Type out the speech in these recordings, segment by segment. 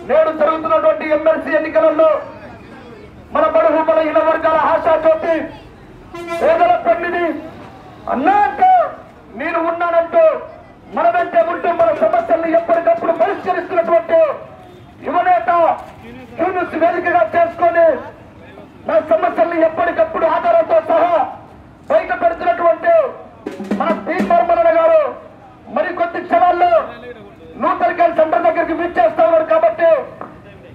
నేడు జరుగుతున్నటువంటి ఎమ్మెల్సీ ఎన్నికలలో మన బడుగు బలహీన వర్గాల ఆశాజ్యోతి పేదల పెన్నిది అన్నాంటూ నేను ఉన్నానంటూ మన వెంటే ఉంటూ మన సమస్యల్ని ఎప్పటికప్పుడు పరిష్కరిస్తున్నటువంటి యువనేత యూనిస్ వేదికగా చేసుకొని మన సమస్యల్ని ఎప్పటికప్పుడు ఆధారంతో సహా బయట పెడుతున్నటువంటి మన పి మర్మలన్న గారు మరికొద్ది క్షణాల్లో నూతనకల్ సెంటర్ దగ్గరికి విచ్చేస్తా ఉన్నారు కాబట్టి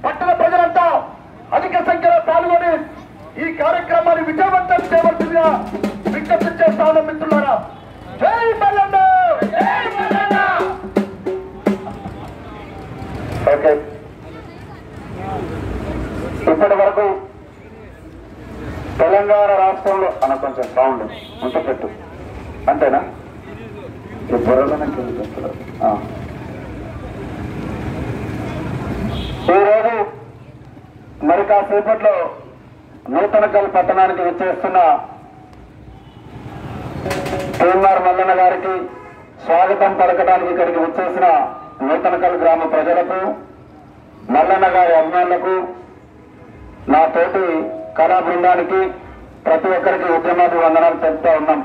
పట్టణ ప్రజలంతా అధిక సంఖ్యలో పాల్గొని ఈ కార్యక్రమాన్ని విజయవంతం చేయవలసిందిగా విజ్ఞప్తి చేస్తా ఉన్నాం మిత్రులారా. జై మల్లన్న, జై మల్లన్న. ఓకే, ఇప్పటి వరకు తెలంగాణ రాష్ట్రంలో అన్న కొంచెం సౌండ్ ఉంట పెట్టు అంతేనా? ఈ బుర్రలోనే ఈరోజు మరి కాసేపట్లో నూతనకల్ పట్టణానికి విచ్చేస్తున్న టీఆర్ మల్లన్న గారికి స్వాగతం పలకడానికి ఇక్కడికి విచ్చేసిన నూతనకల్ గ్రామ ప్రజలకు, మల్లన్న గారి అభిమానులకు, నా తోటి కళా బృందానికి ప్రతి ఒక్కరికి ఉద్యమాది వందనాలు తెలుపుతా ఉన్నాం.